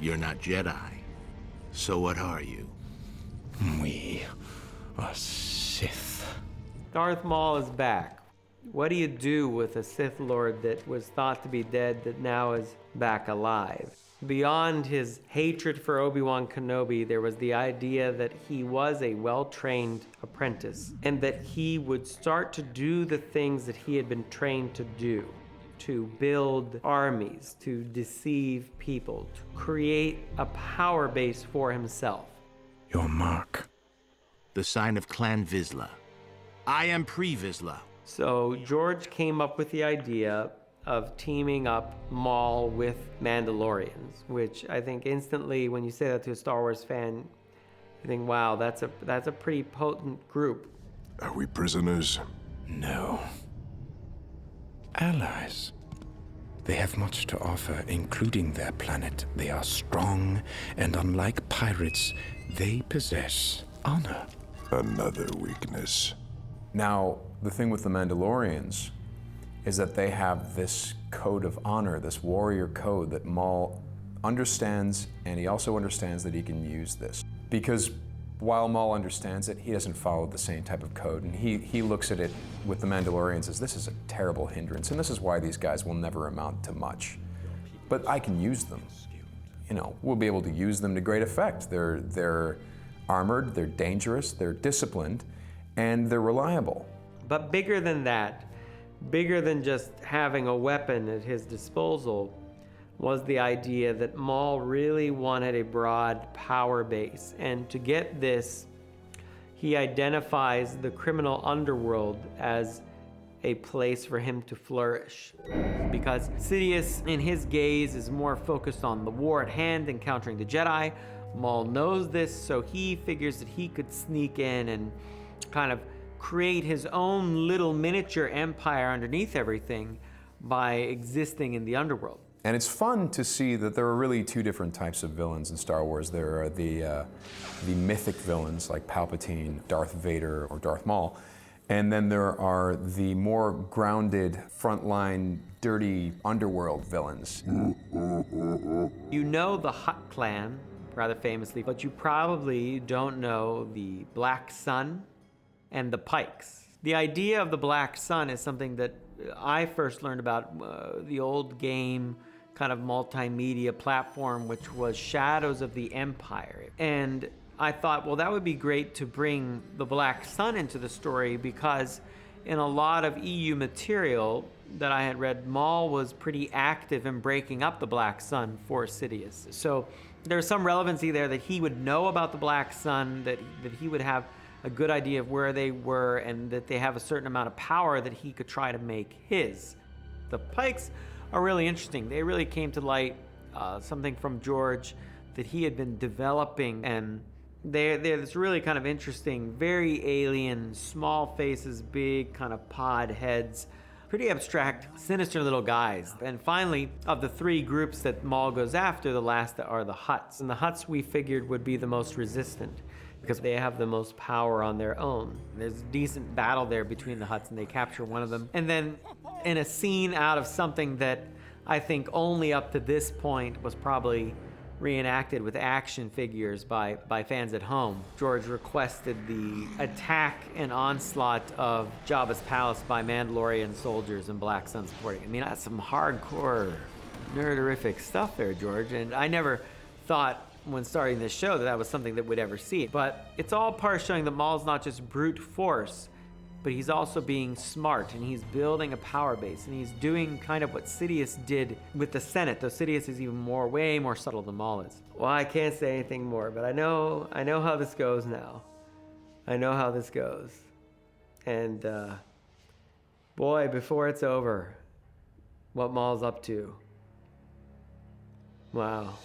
You're not Jedi. So what are you? We are Sith. Darth Maul is back. What do you do with a Sith Lord that was thought to be dead that now is back alive? Beyond his hatred for Obi-Wan Kenobi, there was the idea that he was a well-trained apprentice and that he would start to do the things that he had been trained to do, to build armies, to deceive people, to create a power base for himself. Your mark. The sign of Clan Vizsla. I am Pre-Vizsla. So George came up with the idea of teaming up Maul with Mandalorians, which I think instantly, when you say that to a Star Wars fan, you think, wow, that's a pretty potent group. Are we prisoners? No. Allies. They have much to offer, including their planet. They are strong, and unlike pirates, they possess honor. Another weakness. Now, the thing with the Mandalorians is that they have this code of honor, this warrior code that Maul understands, and he also understands that he can use this. Because while Maul understands it, he doesn't follow the same type of code, and he looks at it with the Mandalorians as this is a terrible hindrance, and this is why these guys will never amount to much. But I can use them. You know, we'll be able to use them to great effect. They're armored, they're dangerous, they're disciplined, and they're reliable. But bigger than that, bigger than just having a weapon at his disposal, was the idea that Maul really wanted a broad power base. And to get this, he identifies the criminal underworld as a place for him to flourish. Because Sidious, in his gaze, is more focused on the war at hand, encountering the Jedi. Maul knows this, so he figures that he could sneak in and kind of create his own little miniature empire underneath everything by existing in the underworld. And it's fun to see that there are really two different types of villains in Star Wars. There are the mythic villains like Palpatine, Darth Vader, or Darth Maul. And then there are the more grounded, frontline, dirty underworld villains. You know the Hutt clan, rather famously, but you probably don't know the Black Sun and the Pikes. The idea of the Black Sun is something that I first learned about the old game kind of multimedia platform, which was Shadows of the Empire. And I thought, well, that would be great to bring the Black Sun into the story, because in a lot of EU material that I had read, Maul was pretty active in breaking up the Black Sun for Sidious. So there's some relevancy there that he would know about the Black Sun, that he would have a good idea of where they were, and that they have a certain amount of power that he could try to make his. The Pikes are really interesting. They really came to light, something from George that he had been developing, and they're this really kind of interesting, very alien, small faces, big kind of pod heads, pretty abstract, sinister little guys. And finally, of the three groups that Maul goes after, the last are the Hutts. And the Hutts we figured would be the most resistant, because they have the most power on their own. There's a decent battle there between the Hutts, and they capture one of them. And then in a scene out of something that I think only up to this point was probably reenacted with action figures by fans at home, George requested the attack and onslaught of Jabba's palace by Mandalorian soldiers and Black Sun supporting. I mean, that's some hardcore, nerderific stuff there, George. And I never thought when starting this show that was something that we'd ever see. But it's all part showing that Maul's not just brute force, but he's also being smart, and he's building a power base, and he's doing kind of what Sidious did with the Senate, though Sidious is even way more subtle than Maul is. Well, I can't say anything more, but I know how this goes now. I know how this goes. And boy, before it's over, what Maul's up to. Wow.